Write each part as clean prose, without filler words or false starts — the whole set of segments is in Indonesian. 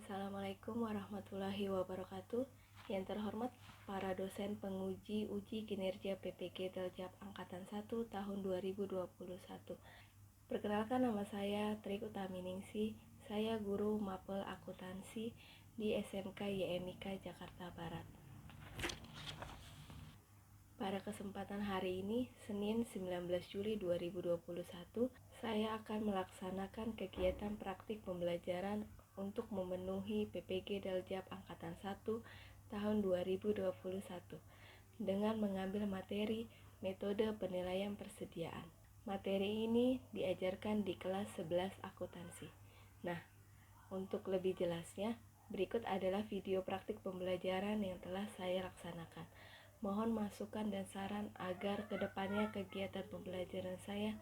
Assalamualaikum warahmatullahi wabarakatuh. Yang terhormat para dosen penguji uji kinerja PPG Daljab Angkatan 1 tahun 2021. Perkenalkan, nama saya Trik Utaminingsih. Saya guru Mapel Akuntansi di SMK YMIK Jakarta Barat. Pada kesempatan hari ini, Senin 19 Juli 2021, saya akan melaksanakan kegiatan praktik pembelajaran untuk memenuhi PPG Daljab Angkatan 1 tahun 2021 dengan mengambil materi metode penilaian persediaan. Materi ini diajarkan di kelas 11 akuntansi. Nah, untuk lebih jelasnya, berikut adalah video praktik pembelajaran yang telah saya laksanakan. Mohon masukan dan saran agar kedepannya kegiatan pembelajaran saya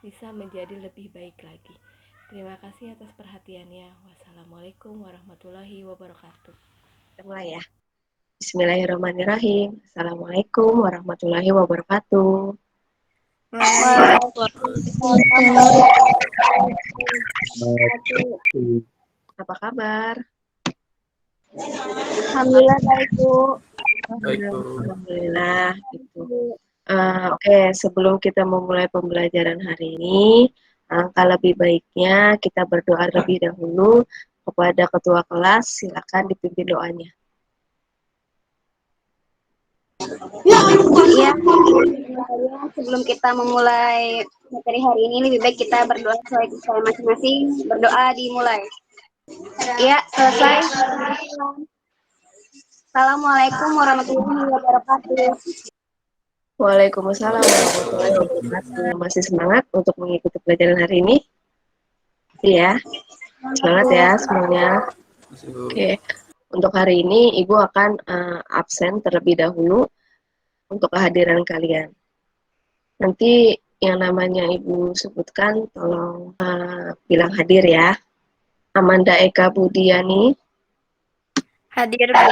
bisa menjadi lebih baik lagi. Terima kasih atas perhatiannya. Wassalamualaikum warahmatullahi wabarakatuh. Mulai ya. Bismillahirrahmanirrahim. Assalamualaikum warahmatullahi wabarakatuh. Apa kabar? Alhamdulillah baik, Bu. Alhamdulillah gitu. Oke, sebelum kita memulai pembelajaran hari ini, alangkah lebih baiknya kita berdoa terlebih dahulu kepada ketua kelas. Silakan dipimpin doanya. Iya, sebelum kita memulai materi hari ini, lebih baik kita berdoa sesuai masing-masing. Berdoa dimulai. Ya, selesai. Assalamualaikum warahmatullahi wabarakatuh. Waalaikumsalam warahmatullahi wabarakatuh. Masih semangat untuk mengikuti pelajaran hari ini? Iya, semangat ya semuanya. Oke, untuk hari ini Ibu akan absen terlebih dahulu untuk kehadiran kalian. Nanti yang namanya Ibu sebutkan tolong bilang hadir ya. Amanda Eka Budiani. Hadir, Bu.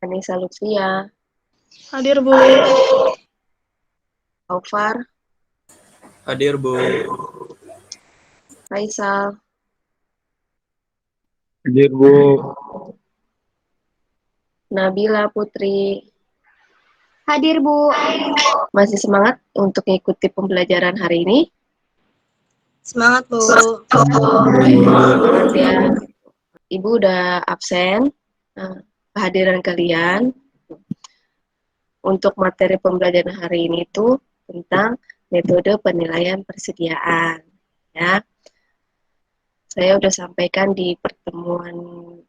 Anissa Lutfia. Hadir, Bu. Aufar. Hadir, Bu. Faisal. Hadir, Bu. Nabila Putri. Hadir, Bu. Masih semangat untuk mengikuti pembelajaran hari ini? Semangat, Bu. Semangat ya. Ibu udah absen. Kehadiran kalian untuk materi pembelajaran hari ini itu tentang metode penilaian persediaan. Ya, saya udah sampaikan di pertemuan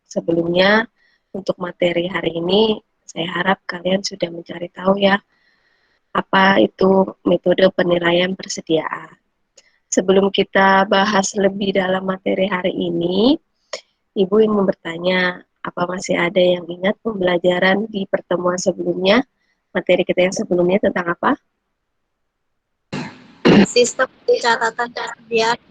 sebelumnya untuk materi hari ini. Saya harap kalian sudah mencari tahu ya apa itu metode penilaian persediaan. Sebelum kita bahas lebih dalam materi hari ini, Ibu ingin bertanya, apa masih ada yang ingat pembelajaran di pertemuan sebelumnya? Materi kita yang sebelumnya tentang apa? Sistem pencatatan persediaan.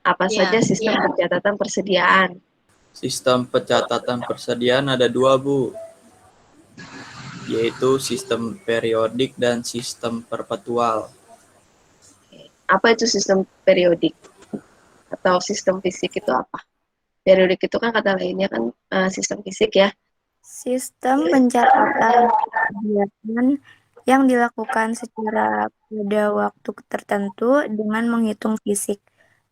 Apa saja sistem pencatatan persediaan? Sistem pencatatan persediaan ada dua, Bu. Yaitu sistem periodik dan sistem perpetual. Apa itu sistem periodik? Atau sistem fisik itu apa? Periodik itu kan kata lainnya kan sistem fisik ya. Sistem pencatatan persediaan yang dilakukan secara pada waktu tertentu dengan menghitung fisik.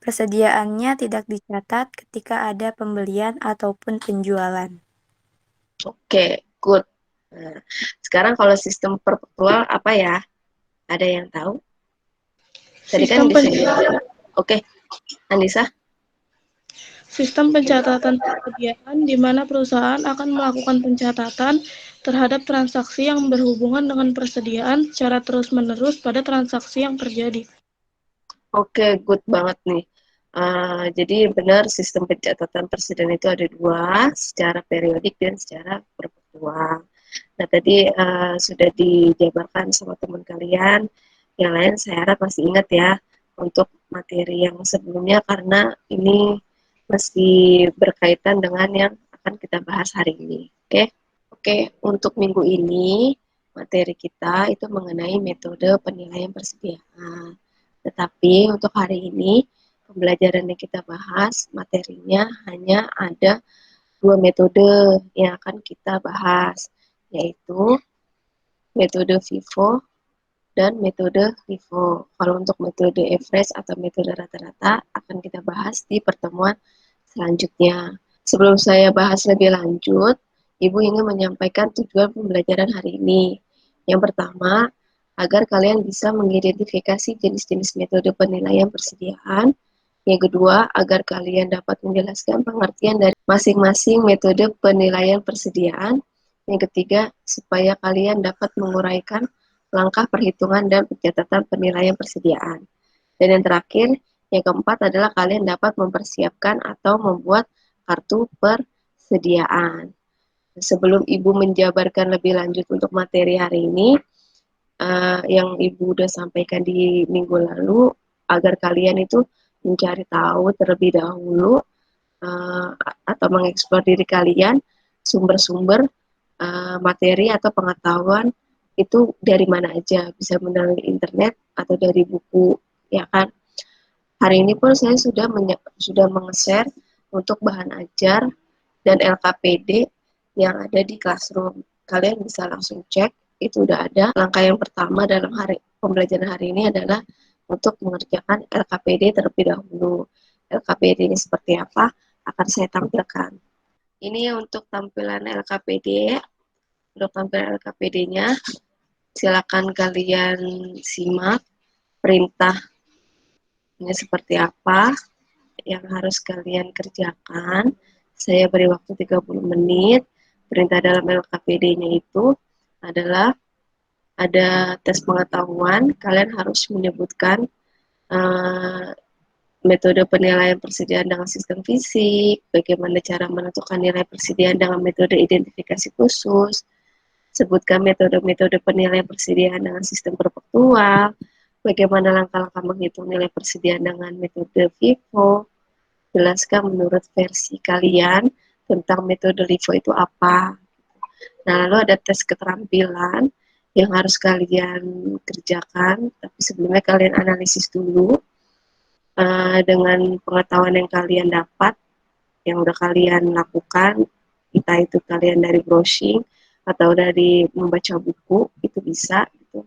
Persediaannya tidak dicatat ketika ada pembelian ataupun penjualan. Oke, good. Nah, sekarang kalau sistem perpetual apa ya? Ada yang tahu? Tadi kan disebut. Oke, Anissa. Sistem pencatatan persediaan di mana perusahaan akan melakukan pencatatan terhadap transaksi yang berhubungan dengan persediaan secara terus-menerus pada transaksi yang terjadi. Oke, good banget nih. Jadi benar sistem pencatatan persediaan itu ada dua, secara periodik dan secara perpetual. Nah tadi sudah dijabarkan sama teman kalian. Yang lain saya harap masih ingat ya untuk materi yang sebelumnya karena ini masih berkaitan dengan yang akan kita bahas hari ini. Oke, untuk minggu ini materi kita itu mengenai metode penilaian persediaan. Tetapi untuk hari ini pembelajaran yang kita bahas, materinya hanya ada 2 metode yang akan kita bahas, yaitu metode FIFO dan metode FIFO. Kalau untuk metode average atau metode rata-rata akan kita bahas di pertemuan selanjutnya. Sebelum saya bahas lebih lanjut, Ibu ingin menyampaikan tujuan pembelajaran hari ini. Yang pertama, agar kalian bisa mengidentifikasi jenis-jenis metode penilaian persediaan. Yang kedua, agar kalian dapat menjelaskan pengertian dari masing-masing metode penilaian persediaan. Yang ketiga, supaya kalian dapat menguraikan langkah perhitungan dan pencatatan penilaian persediaan. Dan yang terakhir, yang keempat adalah kalian dapat mempersiapkan atau membuat kartu persediaan. Sebelum Ibu menjabarkan lebih lanjut untuk materi hari ini, yang Ibu udah sampaikan di minggu lalu, agar kalian itu mencari tahu terlebih dahulu atau mengeksplor diri kalian, sumber-sumber materi atau pengetahuan itu dari mana aja, bisa melalui internet atau dari buku, ya kan. Hari ini pun saya sudah menge-share untuk bahan ajar dan LKPD yang ada di Classroom. Kalian bisa langsung cek, itu udah ada. Langkah yang pertama dalam pembelajaran hari ini adalah untuk mengerjakan LKPD terlebih dahulu. LKPD ini seperti apa akan saya tampilkan. Ini untuk tampilan LKPD. Untuk tampilan LKPD-nya, silakan kalian simak perintahnya seperti apa yang harus kalian kerjakan. Saya beri waktu 30 menit. Perintah dalam LKPD-nya itu adalah ada tes pengetahuan. Kalian harus menyebutkan metode penilaian persediaan dengan sistem fisik, bagaimana cara menentukan nilai persediaan dengan metode identifikasi khusus, sebutkan metode-metode penilaian persediaan dengan sistem perpektual, bagaimana langkah-langkah menghitung nilai persediaan dengan metode FIFO, jelaskan menurut versi kalian tentang metode LIFO itu apa. Nah, lalu ada tes keterampilan yang harus kalian kerjakan, tapi sebelumnya kalian analisis dulu dengan pengetahuan yang kalian dapat, yang udah kalian lakukan, entah itu kalian dari browsing atau dari membaca buku, itu bisa. Gitu.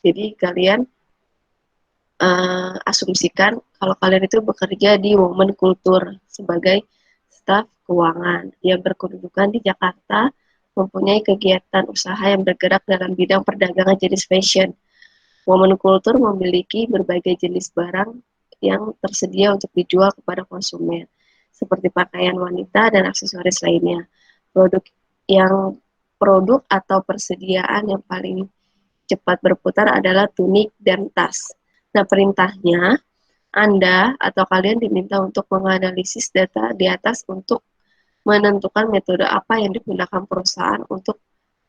Jadi kalian asumsikan kalau kalian itu bekerja di Women Culture sebagai staf keuangan yang berkedudukan di Jakarta, mempunyai kegiatan usaha yang bergerak dalam bidang perdagangan jenis fashion. Women Culture memiliki berbagai jenis barang yang tersedia untuk dijual kepada konsumen, seperti pakaian wanita dan aksesoris lainnya. Produk atau persediaan yang paling cepat berputar adalah tunik dan tas. Nah, perintahnya, Anda atau kalian diminta untuk menganalisis data di atas untuk menentukan metode apa yang digunakan perusahaan untuk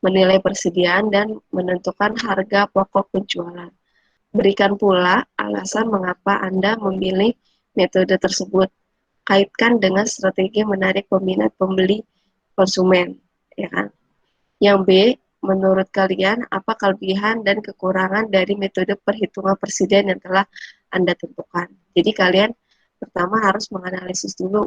menilai persediaan dan menentukan harga pokok penjualan. Berikan pula alasan mengapa Anda memilih metode tersebut. Kaitkan dengan strategi menarik peminat pembeli konsumen, ya kan? Yang B, menurut kalian apa kelebihan dan kekurangan dari metode perhitungan persediaan yang telah Anda tentukan? Jadi kalian pertama harus menganalisis dulu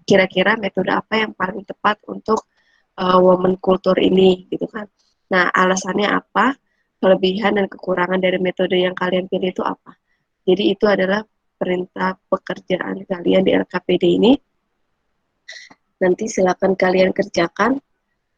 kira-kira metode apa yang paling tepat untuk Women Culture ini, gitu kan? Nah, alasannya apa? Kelebihan dan kekurangan dari metode yang kalian pilih itu apa? Jadi itu adalah perintah pekerjaan kalian di LKPD ini. Nanti silakan kalian kerjakan.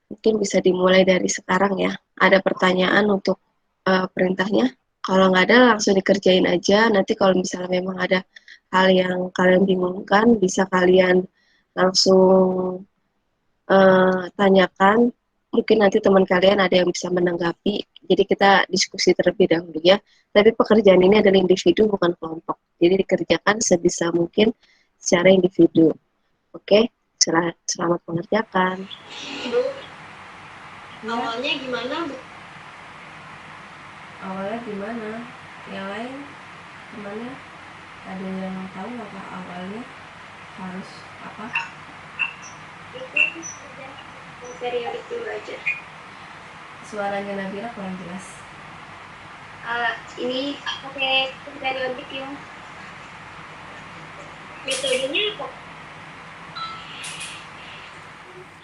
Mungkin bisa dimulai dari sekarang ya. Ada pertanyaan untuk perintahnya? Kalau nggak ada, langsung dikerjain aja. Nanti kalau misalnya memang ada hal yang kalian bingungkan, bisa kalian langsung tanyakan. Mungkin nanti teman kalian ada yang bisa menanggapi. Jadi kita diskusi terlebih dahulu ya. Tapi pekerjaan ini adalah individu, bukan kelompok. Jadi dikerjakan sebisa mungkin secara individu. Oke, selamat mengerjakan. Awalnya gimana, Bu? Awalnya gimana? Yang lain temannya ada yang tahu nggak Pak awalnya harus apa? Itu periodik dulu aja. Suaranya Nabila kurang jelas. Ini pakai periodik yang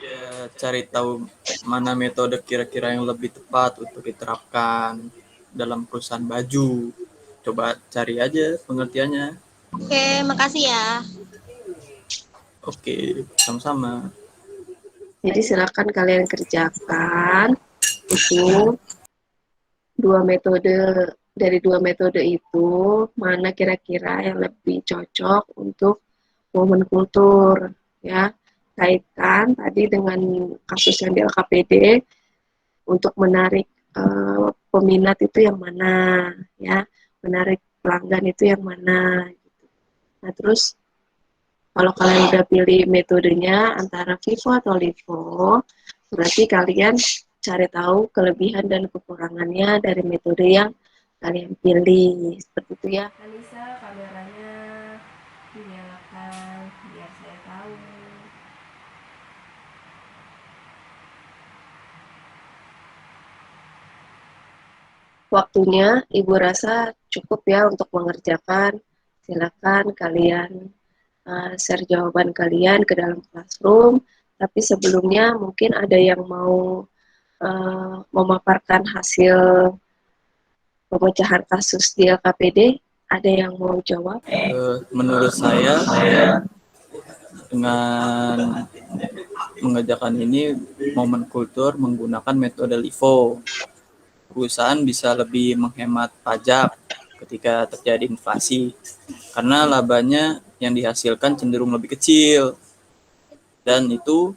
Ya, cari tahu mana metode kira-kira yang lebih tepat untuk diterapkan dalam perusahaan baju. Coba cari aja pengertiannya. Oke, makasih ya. Oke, sama-sama. Jadi silakan kalian kerjakan itu dua metode. Dari dua metode itu mana kira-kira yang lebih cocok untuk momen kultur, ya. Kaitkan tadi dengan kasus yang di LKPD untuk menarik peminat itu yang mana, ya, menarik pelanggan itu yang mana. Nah, terus kalau kalian udah pilih metodenya antara Vivo atau Livo, berarti kalian cari tahu kelebihan dan kekurangannya dari metode yang kalian pilih. Seperti itu ya. Anissa, kameranya dinyalakan biar saya tahu. Waktunya Ibu rasa cukup ya untuk mengerjakan. Silakan kalian share jawaban kalian ke dalam classroom. Tapi sebelumnya mungkin ada yang mau memaparkan hasil pemecahan kasus di LKPD. Ada yang mau jawab? Menurut saya dengan mengerjakan ini momen kultur menggunakan metode LIFO, perusahaan bisa lebih menghemat pajak ketika terjadi inflasi karena labanya yang dihasilkan cenderung lebih kecil, dan itu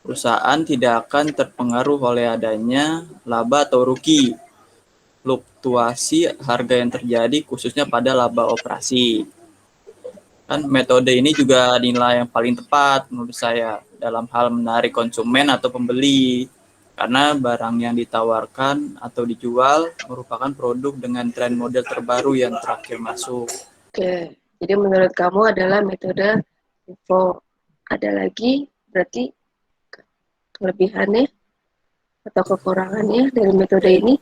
perusahaan tidak akan terpengaruh oleh adanya laba atau rugi fluktuasi harga yang terjadi khususnya pada laba operasi. Kan metode ini juga dinilai yang paling tepat menurut saya dalam hal menarik konsumen atau pembeli, karena barang yang ditawarkan atau dijual merupakan produk dengan tren model terbaru yang terakhir masuk. Oke, jadi menurut kamu adalah metode info. Ada lagi berarti kelebihannya atau kekurangannya dari metode ini?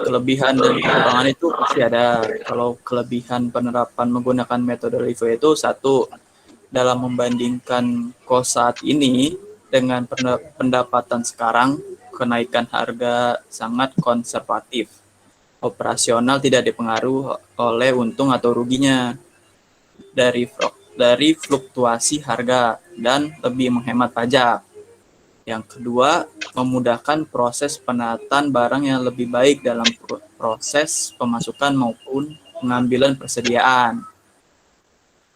Kelebihan dan kekurangan itu pasti ada. Kalau kelebihan penerapan menggunakan metode LIFO itu satu, dalam membandingkan kos saat ini dengan pendapatan sekarang, kenaikan harga sangat konservatif. Operasional tidak dipengaruhi oleh untung atau ruginya dari fluktuasi harga dan lebih menghemat pajak. Yang kedua, memudahkan proses penataan barang yang lebih baik dalam proses pemasukan maupun pengambilan persediaan.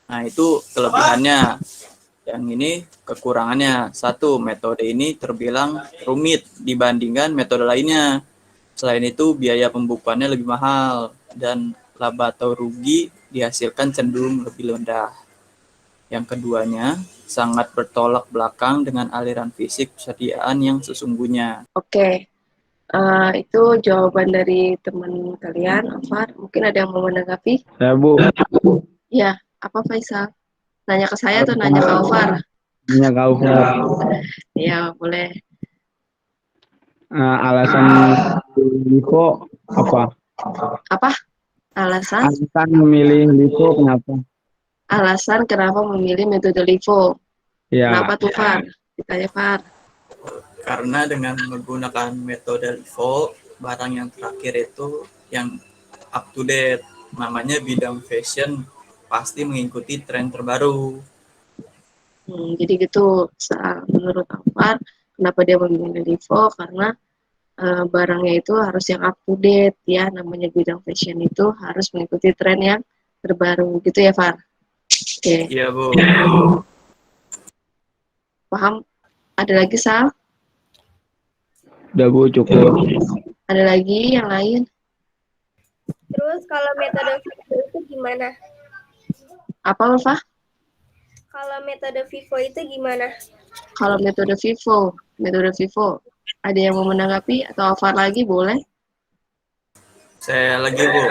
Nah, itu kelebihannya. Yang ini kekurangannya. Satu, metode ini terbilang rumit dibandingkan metode lainnya. Selain itu, biaya pembukuannya lebih mahal dan laba atau rugi dihasilkan cenderung lebih rendah. Yang keduanya, sangat bertolak belakang dengan aliran fisik persediaan yang sesungguhnya. Oke, itu jawaban dari teman kalian, Afar. Mungkin ada yang mau menanggapi? Ya, Bu. Ya, apa Faisal? Nanya ke saya atau nanya ke Afar? Nanya ke Afar. Ya, boleh. Alasan Livo apa? Apa? Alasan Memilih Livo kenapa? alasan kenapa memilih metode LIFO? Ya, Kenapa tuh, Far? Ditanya, Far. Karena dengan menggunakan metode LIFO, barang yang terakhir itu yang up to date, namanya bidang fashion, pasti mengikuti tren terbaru. Jadi gitu, menurut Afar, kenapa dia memilih LIFO? Karena barangnya itu harus yang up to date, ya. Namanya bidang fashion itu harus mengikuti tren yang terbaru, gitu ya, Far? Oke. Iya, Bu. Paham? Ada lagi, Sal? udah Bu, cukup. Ada lagi yang lain? Terus kalau metode Vivo itu gimana? Apa, Ulfa? Kalau metode Vivo itu gimana? Kalau metode Vivo, ada yang mau menanggapi atau Afar lagi? Boleh? Saya lagi, Bu.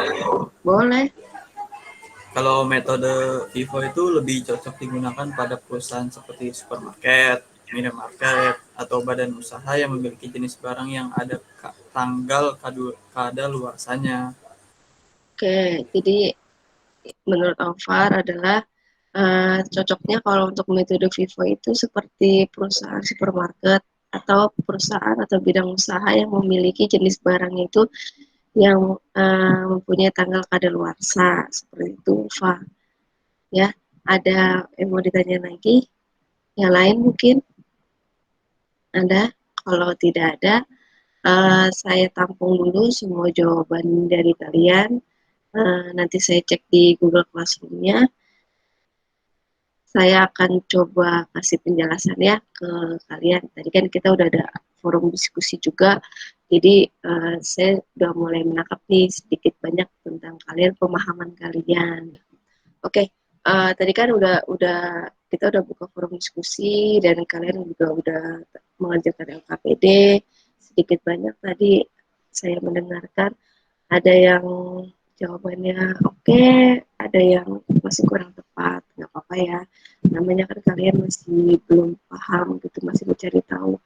Boleh. Kalau metode Vivo itu lebih cocok digunakan pada perusahaan seperti supermarket, minimarket, atau badan usaha yang memiliki jenis barang yang ada tanggal kadaluarsanya. Oke, jadi menurut Alvar adalah cocoknya kalau untuk metode FIFO itu seperti perusahaan supermarket atau perusahaan atau bidang usaha yang memiliki jenis barang itu yang mempunyai tanggal kadaluarsa seperti itu, Fa. Ya, ada yang mau ditanya lagi? Yang lain mungkin ada? Kalau tidak ada, saya tampung dulu semua jawaban dari kalian. Nanti saya cek di Google Classroom-nya. Saya akan coba kasih penjelasan ya ke kalian. Tadi kan kita udah ada forum diskusi juga, jadi saya udah mulai menangkap nih sedikit banyak tentang kalian, pemahaman kalian. Oke, tadi kan kita udah buka forum diskusi dan kalian juga udah mengajarkan LKPD. Sedikit banyak tadi saya mendengarkan ada yang jawabannya oke, ada yang masih kurang tepat, nggak apa-apa ya. Namanya kan kalian masih belum paham gitu, masih mencari tahu.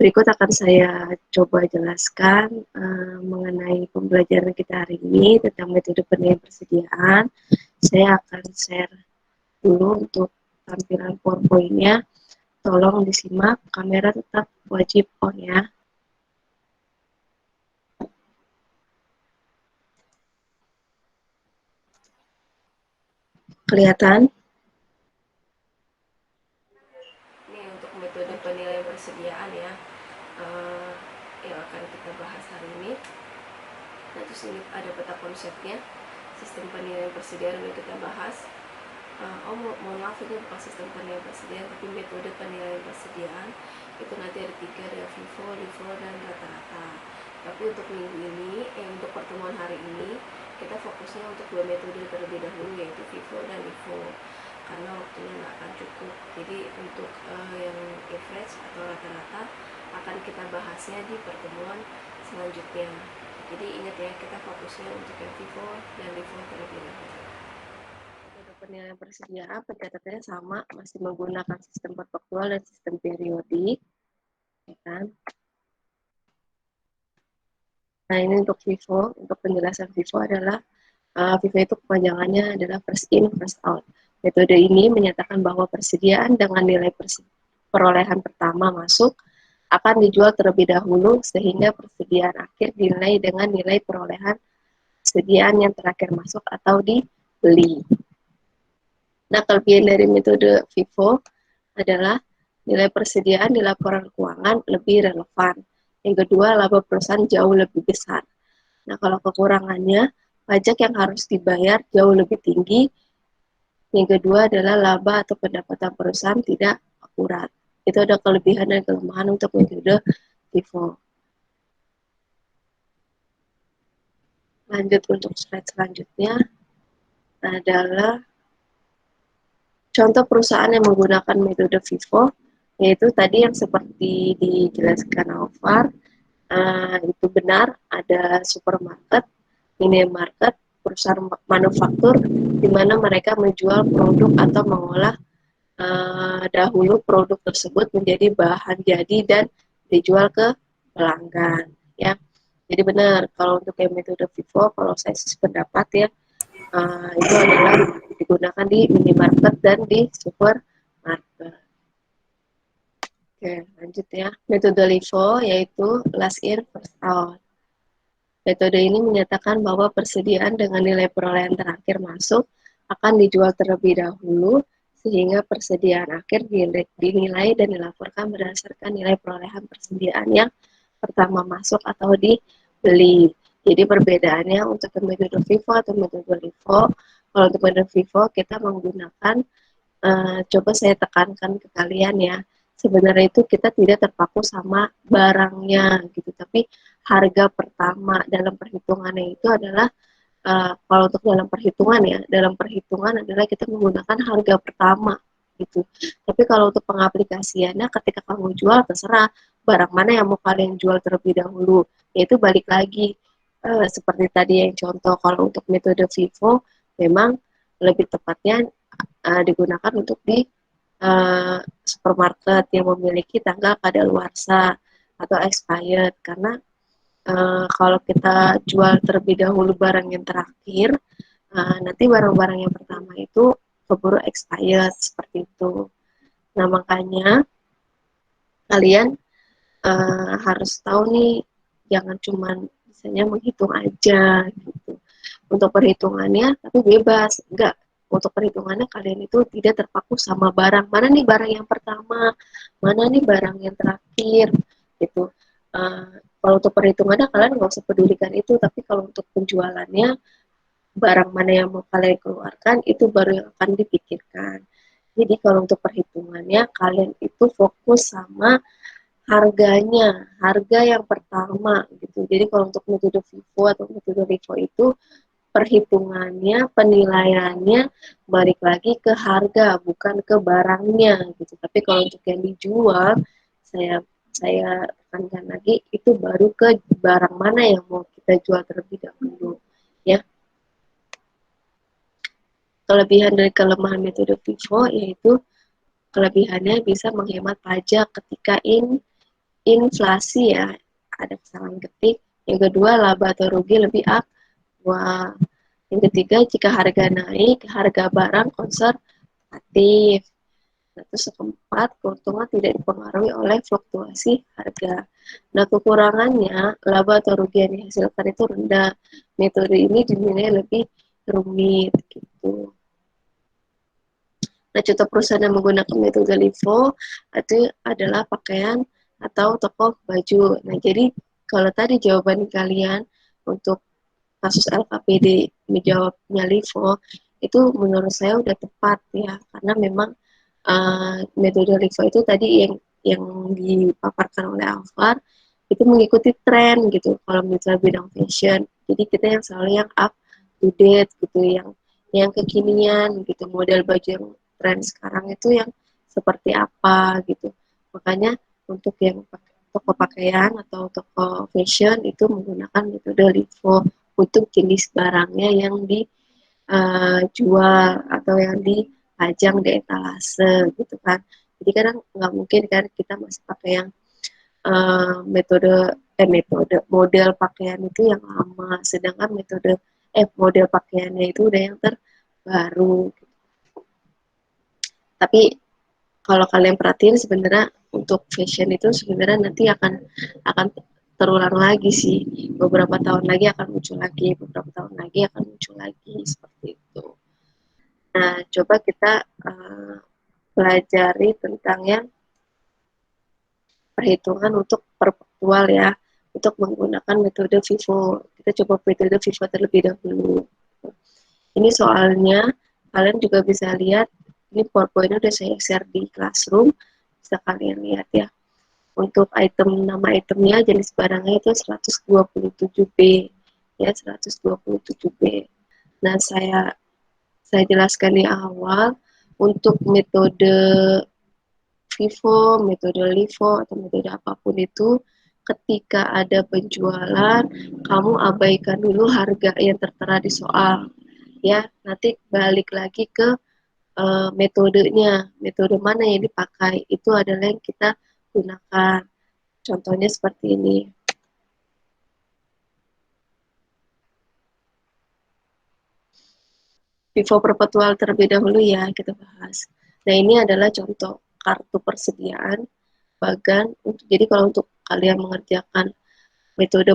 Berikut akan saya coba jelaskan mengenai pembelajaran kita hari ini tentang metode penilaian persediaan. Saya akan share dulu untuk tampilan PowerPoint-nya. Tolong disimak, kamera tetap wajib on ya. Kelihatan? Ini untuk metode penilaian persediaan ya, yang akan kita bahas hari ini. Nah, terus ini ada peta konsepnya, sistem penilaian persediaan yang kita bahas. Mohon maaf, ini bukan sistem penilaian persediaan, tapi metode penilaian persediaan. Itu nanti ada 3, ada FIFO, LIFO, dan rata-rata. Tapi untuk minggu ini, untuk pertemuan hari ini, kita fokusnya untuk 2 metode terlebih dahulu, yaitu FIFO dan LIFO, karena waktunya nggak akan cukup. Jadi untuk yang average atau rata-rata akan kita bahasnya di pertemuan selanjutnya. Jadi ingat ya, kita fokusnya untuk yang FIFO dan LIFO terlebih dahulu. Metode penilaian persediaan pencatatannya sama, masih menggunakan sistem perpektual dan sistem periodik, ya kan? Nah, ini untuk FIFO, untuk penjelasan FIFO adalah FIFO itu kepanjangannya adalah first in, first out. Metode ini menyatakan bahwa persediaan dengan nilai perolehan pertama masuk akan dijual terlebih dahulu sehingga persediaan akhir dinilai dengan nilai perolehan persediaan yang terakhir masuk atau dibeli. Nah, kelebihan dari metode FIFO adalah nilai persediaan di laporan keuangan lebih relevan. Yang kedua, laba perusahaan jauh lebih besar. Nah, kalau kekurangannya, pajak yang harus dibayar jauh lebih tinggi. Yang kedua adalah laba atau pendapatan perusahaan tidak akurat. Itu ada kelebihan dan kelemahan untuk metode FIFO. Lanjut untuk slide selanjutnya adalah contoh perusahaan yang menggunakan metode FIFO, yaitu tadi yang seperti dijelaskan Alvar, itu benar, ada supermarket, minimarket, perusahaan manufaktur, di mana mereka menjual produk atau mengolah dahulu produk tersebut menjadi bahan jadi dan dijual ke pelanggan. Ya, jadi benar kalau untuk yang metode FIFO, kalau saya sependapat ya, itu adalah digunakan di minimarket dan di supermarket. Oke, lanjut ya. Metode LIFO yaitu last in, first out. Metode ini menyatakan bahwa persediaan dengan nilai perolehan terakhir masuk akan dijual terlebih dahulu sehingga persediaan akhir dinilai dan dilaporkan berdasarkan nilai perolehan persediaan yang pertama masuk atau dibeli. Jadi perbedaannya untuk metode FIFO atau metode LIFO, kalau untuk metode FIFO kita menggunakan, coba saya tekankan ke kalian ya, sebenarnya itu kita tidak terpaku sama barangnya gitu, tapi harga pertama dalam perhitungannya itu adalah, kalau untuk dalam perhitungan adalah kita menggunakan harga pertama gitu. Tapi kalau untuk pengaplikasiannya ketika kamu jual terserah barang mana yang mau kalian jual terlebih dahulu, yaitu balik lagi seperti tadi yang contoh, kalau untuk metode FIFO memang lebih tepatnya digunakan untuk di supermarket yang memiliki tanggal kadaluarsa atau expired, karena kalau kita jual terlebih dahulu barang yang terakhir, nanti barang-barang yang pertama itu keburu expired seperti itu. Nah, makanya kalian harus tahu nih, jangan cuman misalnya menghitung aja gitu. Untuk perhitungannya tapi bebas, enggak. Untuk perhitungannya kalian itu tidak terpaku sama barang. Mana nih barang yang pertama, mana nih barang yang terakhir gitu. Kalau untuk perhitungannya kalian nggak usah pedulikan itu, tapi kalau untuk penjualannya, barang mana yang mau kalian keluarkan itu baru yang akan dipikirkan. Jadi kalau untuk perhitungannya kalian itu fokus sama harganya, harga yang pertama gitu. Jadi kalau untuk metode FIFO atau metode LIFO itu perhitungannya, penilaiannya balik lagi ke harga, bukan ke barangnya gitu. Tapi kalau untuk yang dijual, saya tekankan lagi itu baru ke barang mana yang mau kita jual terlebih dahulu, ya. Kelebihan dari kelemahan metode FIFO yaitu kelebihannya bisa menghemat pajak ketika inflasi, ya, ada kesalahan ketik. Yang kedua, laba atau rugi lebih aktual. Yang ketiga, jika harga naik, harga barang konservatif. Nah, terus keempat, keuntungan tidak dipengaruhi oleh fluktuasi harga. Nah, kekurangannya, laba atau rugi yang dihasilkan itu rendah. Metode ini dinilai lebih rumit gitu. Nah, contoh perusahaan yang menggunakan metode LIFO itu adalah pakaian atau toko baju. Nah, jadi kalau tadi jawaban kalian untuk kasus LKPD menjawabnya LIFO, itu menurut saya udah tepat ya, karena memang metode LIFO itu tadi yang dipaparkan oleh Alvar itu mengikuti tren gitu. Kalau misalnya bidang fashion, jadi kita yang selalu yang up to date gitu, yang kekinian gitu, model baju yang tren sekarang itu yang seperti apa gitu. Makanya untuk yang toko pakaian atau toko fashion itu menggunakan metode LIFO untuk jenis barangnya yang dijual atau yang dipajang di etalase gitu kan. Jadi kadang nggak mungkin kan kita masih pakai yang model pakaian itu yang lama, sedangkan model pakaiannya itu udah yang terbaru. Tapi kalau kalian perhatiin sebenarnya untuk fashion itu sebenarnya nanti akan terulang lagi sih, beberapa tahun lagi akan muncul lagi, beberapa tahun lagi akan muncul lagi seperti itu. Nah, coba kita pelajari tentang yang perhitungan untuk perpetual ya, untuk menggunakan metode FIFO. Kita coba metode FIFO terlebih dahulu. Ini soalnya kalian juga bisa lihat, ini PowerPoint udah saya share di Classroom, bisa kalian lihat ya. Untuk nama itemnya, jenis barangnya itu 127B, ya 127B. Nah, saya jelaskan di awal, untuk metode FIFO, metode LIFO, atau metode apapun itu, ketika ada penjualan, kamu abaikan dulu harga yang tertera di soal. Ya, nanti balik lagi ke metodenya, metode mana yang dipakai, itu adalah yang kita gunakan. Contohnya seperti ini. FIFO perpetual terlebih dahulu ya, kita bahas. Nah, ini adalah contoh kartu persediaan bagan. Jadi kalau untuk kalian mengerjakan metode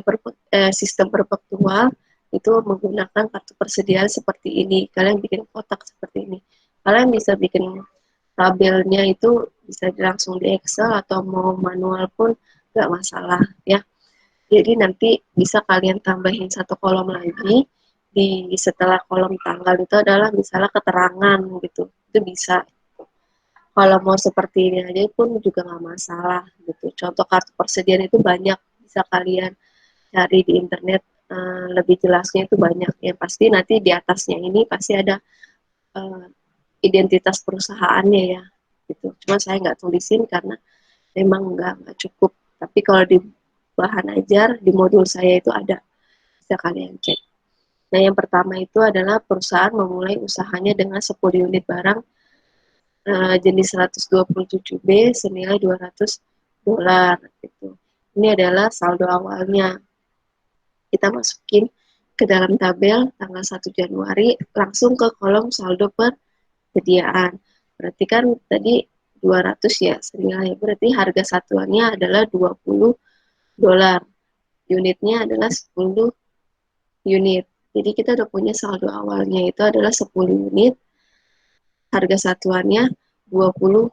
sistem perpetual, itu menggunakan kartu persediaan seperti ini. Kalian bikin kotak seperti ini. Kalian bisa bikin tabelnya itu bisa langsung di Excel atau mau manual pun nggak masalah ya. Jadi nanti bisa kalian tambahin satu kolom lagi setelah kolom tanggal itu adalah misalnya keterangan gitu. Itu bisa. Kalau mau seperti ini aja pun juga nggak masalah gitu. Contoh kartu persediaan itu banyak, bisa kalian cari di internet, lebih jelasnya itu banyak. Yang pasti nanti di atasnya ini pasti ada identitas perusahaannya ya gitu. Cuma saya nggak tulisin karena memang nggak cukup. Tapi kalau di bahan ajar di modul saya itu ada, bisa kalian cek. Nah, yang pertama itu adalah perusahaan memulai usahanya dengan 10 unit barang jenis 127B senilai $200 gitu. Ini adalah saldo awalnya. Kita masukin ke dalam tabel tanggal 1 Januari, langsung ke kolom saldo persediaan. Berarti kan tadi 200 ya senilai, berarti harga satuannya adalah $20. Unitnya adalah 10 unit. Jadi kita udah punya saldo awalnya itu adalah 10 unit, harga satuannya $20.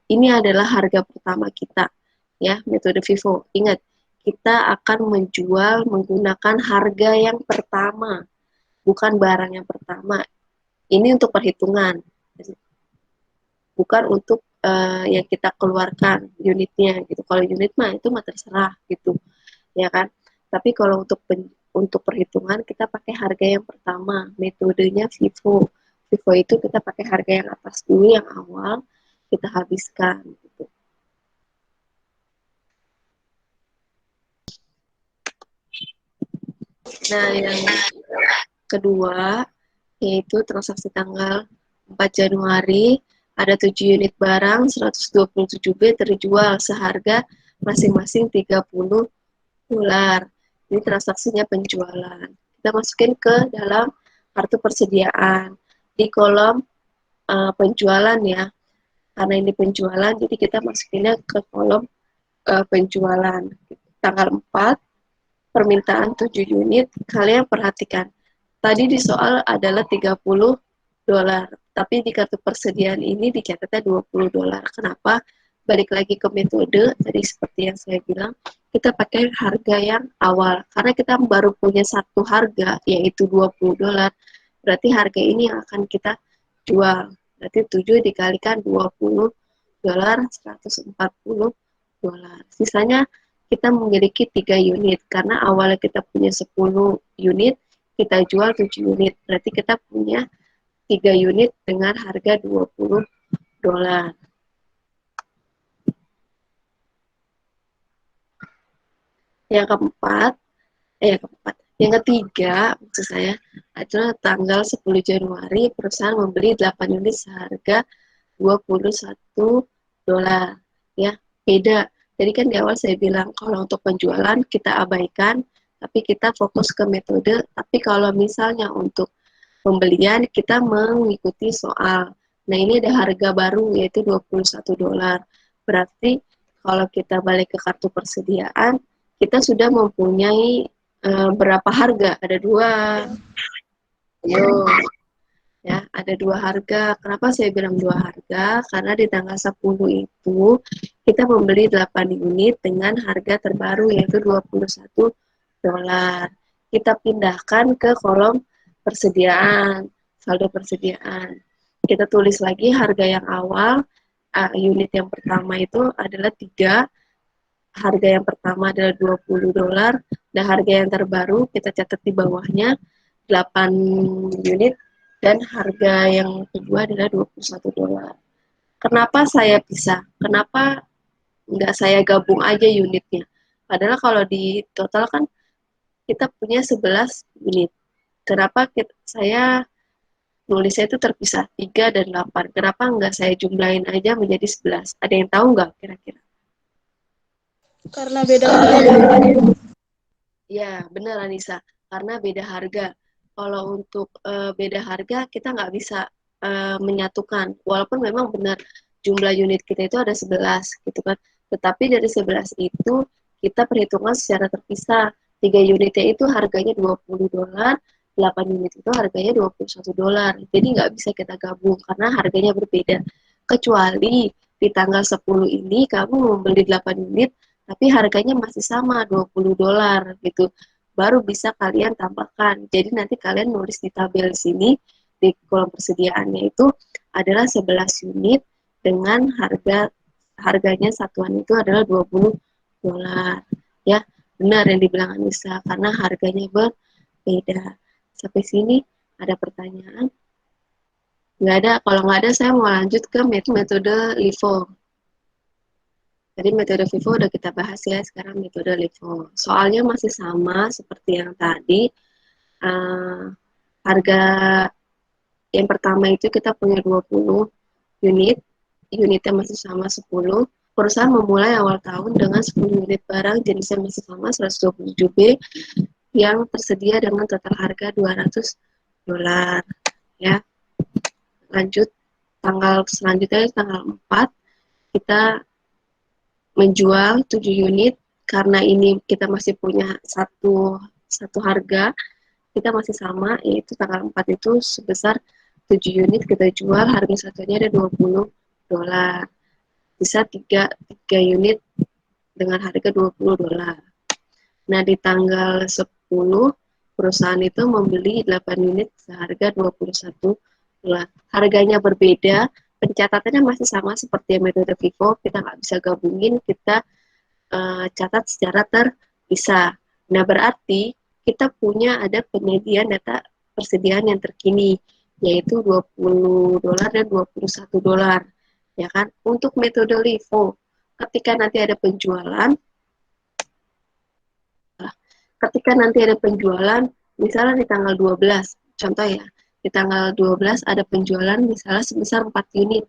Ini adalah harga pertama kita, ya, metode FIFO. Ingat, kita akan menjual menggunakan harga yang pertama, bukan barang yang pertama. Ini untuk perhitungan, bukan untuk yang kita keluarkan unitnya gitu. Kalau unit mah itu mah terserah gitu, ya kan. Tapi kalau untuk perhitungan kita pakai harga yang pertama, metodenya FIFO. FIFO itu kita pakai harga yang atas dulu, yang awal kita habiskan gitu. Nah, yang kedua yaitu transaksi tanggal 4 Januari, ada 7 unit barang 127B terjual seharga masing-masing $30. Ini transaksinya penjualan. Kita masukin ke dalam kartu persediaan di kolom penjualan ya. Karena ini penjualan, jadi kita masukinnya ke kolom penjualan. Tanggal 4, permintaan 7 unit. Kalian perhatikan, tadi di soal adalah $30, tapi di kartu persediaan ini dicatatnya $20. Kenapa? Balik lagi ke metode, tadi seperti yang saya bilang, kita pakai harga yang awal. Karena kita baru punya satu harga, yaitu $20. Berarti harga ini yang akan kita jual. Berarti 7 dikalikan $20, $140. Sisanya kita memiliki 3 unit. Karena awalnya kita punya 10 unit, kita jual 7 unit. Berarti kita punya 3 unit dengan harga $20. Yang ketiga, maksud saya, adalah tanggal 10 Januari perusahaan membeli 8 unit seharga $21. Ya, beda. Jadi kan di awal saya bilang kalau untuk penjualan kita abaikan, tapi kita fokus ke metode. Tapi kalau misalnya untuk pembelian kita mengikuti soal. Nah, ini ada harga baru yaitu $21. Berarti kalau kita balik ke kartu persediaan, kita sudah mempunyai berapa harga? Ada 2. Ya, ada 2 harga. Kenapa saya bilang 2 harga? Karena di tanggal 10 itu kita membeli 8 unit dengan harga terbaru yaitu $21. Kita pindahkan ke kolom persediaan, saldo persediaan. Kita tulis lagi harga yang awal, unit yang pertama itu adalah 3, harga yang pertama adalah $20, dan harga yang terbaru kita catat di bawahnya 8 unit, dan harga yang kedua adalah $21. Kenapa saya pisah? Kenapa nggak saya gabung aja unitnya? Padahal kalau di total kan kita punya 11 unit. Kenapa saya nulisnya itu terpisah 3 dan 8? Kenapa nggak saya jumlahin aja menjadi 11? Ada yang tahu nggak kira-kira? Karena beda harga. Ya, benar Anissa. Karena beda harga. Kalau untuk beda harga, kita nggak bisa menyatukan. Walaupun memang benar jumlah unit kita itu ada 11, gitu kan. Tetapi dari 11 itu, kita perhitungan secara terpisah. 3 unitnya itu harganya $20, 8 unit itu harganya $21. Jadi nggak bisa kita gabung, karena harganya berbeda. Kecuali di tanggal 10 ini, kamu membeli 8 unit, tapi harganya masih sama $20 gitu, baru bisa kalian tambahkan. Jadi nanti kalian nulis di tabel sini di kolom persediaannya itu adalah 11 unit dengan harganya satuan itu adalah $20. Ya, benar yang dibilang Anissa, karena harganya berbeda. Sampai sini ada pertanyaan? Nggak ada. Kalau nggak ada, saya mau lanjut ke metode LIFO. Jadi metode FIFO udah kita bahas ya, sekarang metode LIFO. Soalnya masih sama seperti yang tadi. Harga yang pertama itu kita punya 20 unit, unitnya masih sama 10. Perusahaan memulai awal tahun dengan 10 unit barang jenisnya masih sama 127B, yang tersedia dengan total harga $200 ya. Lanjut, tanggal selanjutnya tanggal 4 kita menjual 7 unit. Karena ini kita masih punya satu harga, kita masih sama, yaitu tanggal 4 itu sebesar 7 unit kita jual, harga satunya ada $20. Bisa 3 unit dengan harga $20. Nah, di tanggal 10 perusahaan itu membeli 8 unit seharga $21. Harganya berbeda, pencatatannya masih sama seperti metode FIFO, kita nggak bisa gabungin, kita catat secara terpisah. Nah, berarti kita punya ada penyediaan data persediaan yang terkini, yaitu $20 dan $21. Ya kan? Untuk metode LIFO, ketika nanti ada penjualan, misalnya di tanggal 12, contoh ya, di tanggal 12 ada penjualan misalnya sebesar 4 unit.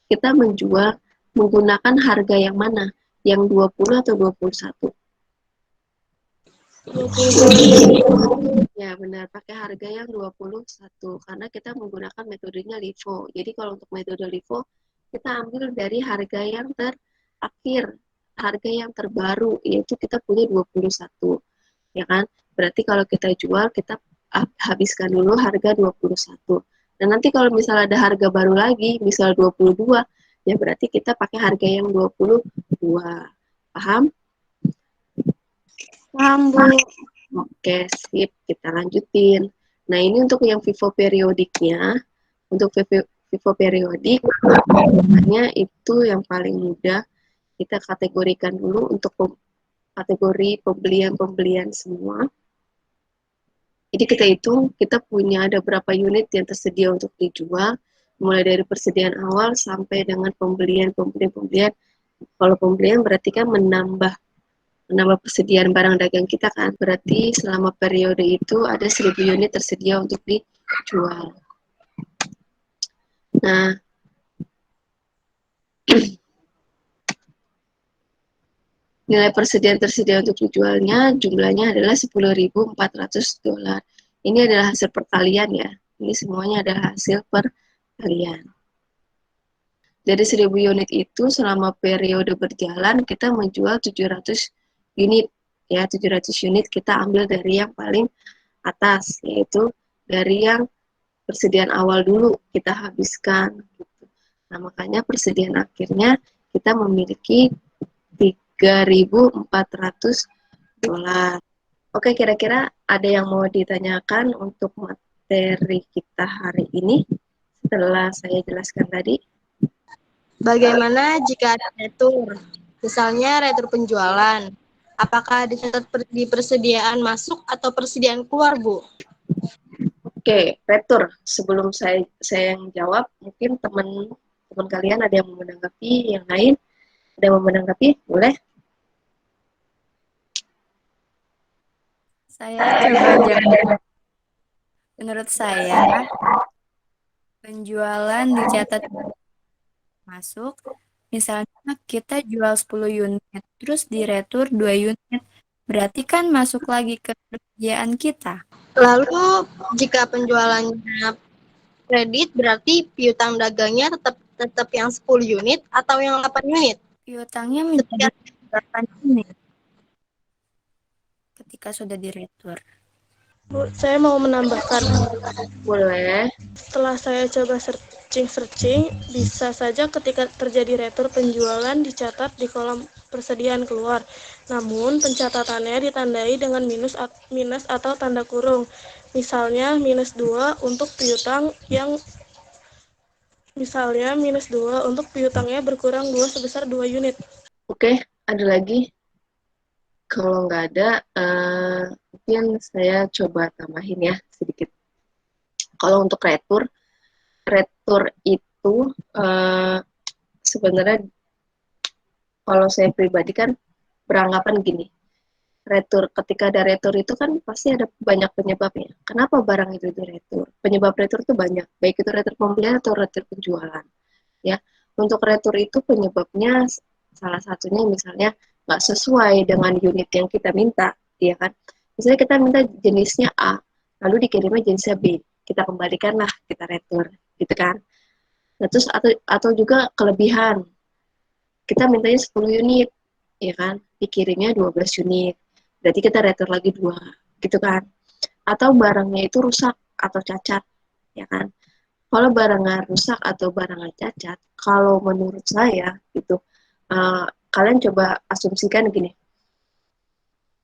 Kita menjual menggunakan harga yang mana? Yang 20 atau 21? 20. Ya, benar, pakai harga yang 21 karena kita menggunakan metodenya LIFO. Jadi kalau untuk metode LIFO, kita ambil dari harga yang terakhir, harga yang terbaru, yaitu kita punya 21. Ya kan? Berarti kalau kita jual, kita habiskan dulu harga 21. Dan nanti kalau misalnya ada harga baru lagi, misal 22, ya berarti kita pakai harga yang 22. Paham? Paham, Bu. Oke, sip. Kita lanjutin. Nah, ini untuk yang FIFO periodiknya. Untuk FIFO periodik, namanya itu yang paling mudah. Kita kategorikan dulu untuk kategori pembelian semua. Jadi kita hitung, kita punya ada berapa unit yang tersedia untuk dijual, mulai dari persediaan awal sampai dengan pembelian. Kalau pembelian berarti kan menambah persediaan barang dagang kita kan. Berarti selama periode itu ada 1.000 unit tersedia untuk dijual. Nah, nilai persediaan tersedia untuk dijualnya jumlahnya adalah $10.400. Ini adalah hasil perkalian ya. Ini semuanya adalah hasil perkalian. Dari 1.000 unit itu selama periode berjalan kita menjual 700 unit. Ya, 700 unit kita ambil dari yang paling atas, yaitu dari yang persediaan awal dulu kita habiskan. Gitu. Nah, makanya persediaan akhirnya kita memiliki $3.400. Oke, kira-kira ada yang mau ditanyakan untuk materi kita hari ini setelah saya jelaskan tadi? Bagaimana jika ada retur? Misalnya retur penjualan. Apakah dicatat di persediaan masuk atau persediaan keluar, Bu? Oke, retur. Sebelum saya yang jawab, mungkin teman kalian ada yang mau menanggapi, yang lain ada yang mau menanggapi, boleh? Saya coba jawab. Menurut saya, penjualan dicatat masuk. Misalnya kita jual 10 unit, terus diretur 2 unit. Berarti kan masuk lagi ke persediaan kita. Lalu jika penjualannya kredit, berarti piutang dagangnya tetap yang 10 unit atau yang 8 unit? Piutangnya menjadi 8 unit ketika sudah diretur. Bu, saya mau menambahkan. Boleh. Setelah saya coba searching, bisa saja ketika terjadi retur penjualan dicatat di kolom persediaan keluar. Namun, pencatatannya ditandai dengan minus atau tanda kurung. Misalnya, -2 untuk piutang yang piutangnya berkurang 2 sebesar 2 unit. Oke, ada lagi? Kalau nggak ada, mungkin saya coba tambahin ya sedikit. Kalau untuk retur itu sebenarnya kalau saya pribadi kan beranggapan gini, ketika ada retur itu kan pasti ada banyak penyebabnya. Kenapa barang itu diretur? Penyebab retur itu banyak, baik itu retur pembelian atau retur penjualan. Ya, untuk retur itu penyebabnya salah satunya misalnya nggak sesuai dengan unit yang kita minta, ya kan? Misalnya kita minta jenisnya A, lalu dikirimnya jenisnya B, kita kembalikanlah, kita retur, gitu kan. Nah, terus atau juga kelebihan, kita mintanya 10 unit, ya kan, dikirimnya 12 unit, berarti kita retur lagi 2, gitu kan. Atau barangnya itu rusak atau cacat, ya kan. Kalau barangnya rusak atau barangnya cacat, kalau menurut saya gitu, kalian coba asumsikan gini,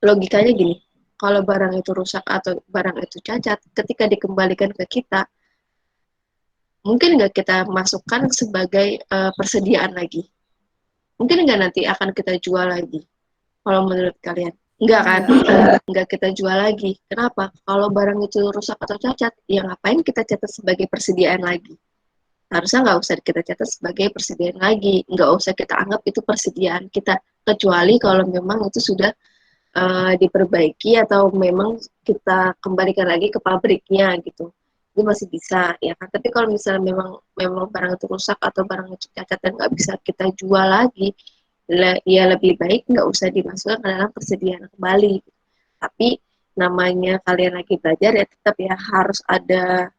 logikanya gini, kalau barang itu rusak atau barang itu cacat, ketika dikembalikan ke kita, mungkin nggak kita masukkan sebagai persediaan lagi? Mungkin nggak nanti akan kita jual lagi? Kalau menurut kalian? Enggak kan? Enggak kita jual lagi. Kenapa? Kalau barang itu rusak atau cacat, ya ngapain kita catat sebagai persediaan lagi? Harusnya nggak usah kita catat sebagai persediaan lagi. Nggak usah kita anggap itu persediaan kita. Kecuali kalau memang itu sudah diperbaiki atau memang kita kembalikan lagi ke pabriknya gitu, itu masih bisa ya kan. Tapi kalau misalnya memang barang itu rusak atau barang itu cacat dan nggak bisa kita jual lagi, ya lebih baik nggak usah dimasukkan ke dalam persediaan kembali. Tapi namanya kalian lagi belajar ya, tetap ya harus ada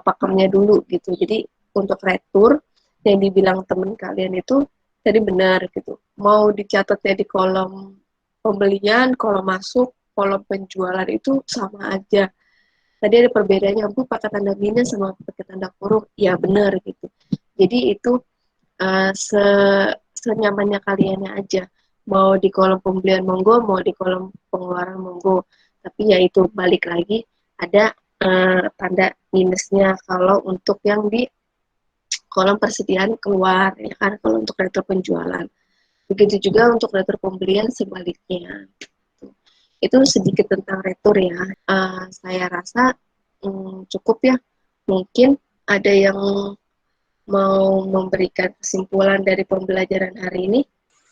pakemnya dulu gitu. Jadi untuk retur yang dibilang temen kalian itu tadi benar gitu, mau dicatatnya di kolom pembelian, kolom masuk, kolom penjualan itu sama aja. Tadi ada perbedaannya, Bu, pakai tanda minus sama pakai tanda kurung. Ya benar gitu. Jadi itu se senyamannya kaliannya aja. Mau di kolom pembelian monggo, mau di kolom pengeluaran monggo. Tapi ya itu balik lagi ada tanda minusnya kalau untuk yang di kolom persediaan keluar, ya kan, kalau untuk retur penjualan. Begitu juga untuk retur pembelian sebaliknya. Itu sedikit tentang retur ya. Saya rasa cukup ya. Mungkin ada yang mau memberikan kesimpulan dari pembelajaran hari ini.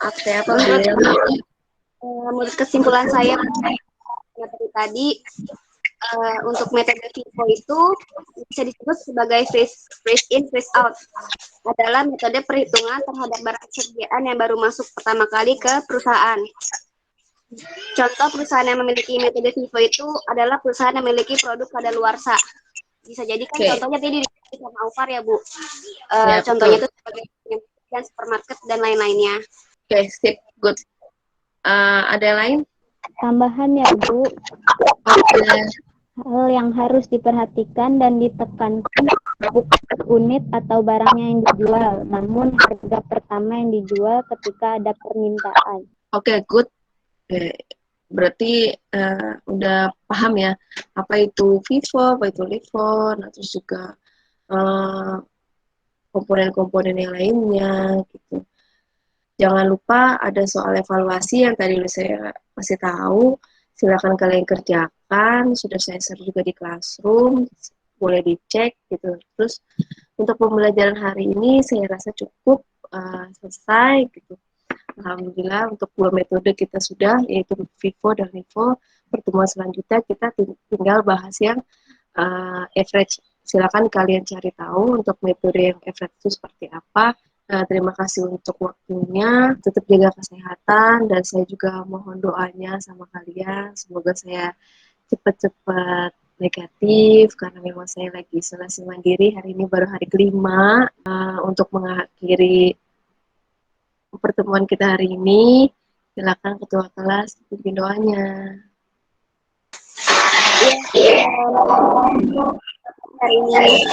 Apa Menurut kesimpulan saya materi tadi, untuk metode FIFO itu bisa disebut sebagai freeze in, freeze out. Adalah metode perhitungan terhadap barang persediaan yang baru masuk pertama kali ke perusahaan. Contoh perusahaan yang memiliki metode FIFO itu adalah perusahaan yang memiliki produk kadaluarsa. Bisa jadi kan contohnya tadi di sama Aufar ya Bu. Contohnya itu sebagai dan supermarket dan lain-lainnya. Oke, sip, good. Ada yang lain? Tambahan ya Bu. Hal yang harus diperhatikan dan ditekankan bukan unit atau barangnya yang dijual, namun harga pertama yang dijual ketika ada permintaan. Oke, good. Berarti udah paham ya apa itu FIFO, apa itu LIFO, nah terus juga komponen-komponen yang lainnya gitu. Jangan lupa ada soal evaluasi yang tadi saya kasih tahu. Silakan kalian kerjakan, sudah saya share juga di Classroom, boleh dicek gitu. Terus untuk pembelajaran hari ini saya rasa cukup selesai gitu. Alhamdulillah untuk 2 metode kita sudah, yaitu FIFO dan LIFO. Pertemuan selanjutnya kita tinggal bahas yang average. Silakan kalian cari tahu untuk metode yang average itu seperti apa. Terima kasih untuk waktunya, tetap jaga kesehatan, dan saya juga mohon doanya sama kalian, semoga saya cepat-cepat negatif, karena memang saya lagi isolasi mandiri, hari ini baru hari kelima. Untuk mengakhiri pertemuan kita hari ini, silakan ketua kelas pimpin doanya. Hari ini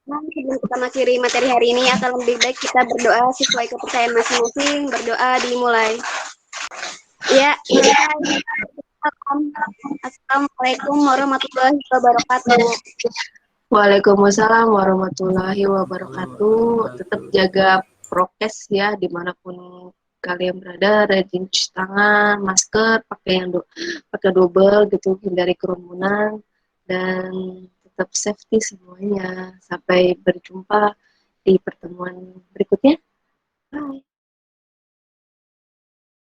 sebelum kita mengakhiri materi hari ini, akan lebih baik kita berdoa sesuai kepercayaan masing-masing. Berdoa dimulai. Ya, Assalamualaikum warahmatullahi wabarakatuh. Waalaikumsalam warahmatullahi wabarakatuh. Tetap jaga prokes ya dimanapun kalian berada, rajin cuci tangan, masker, pakai double gitu, hindari kerumunan, dan tetap safety semuanya. Sampai berjumpa di pertemuan berikutnya. Bye.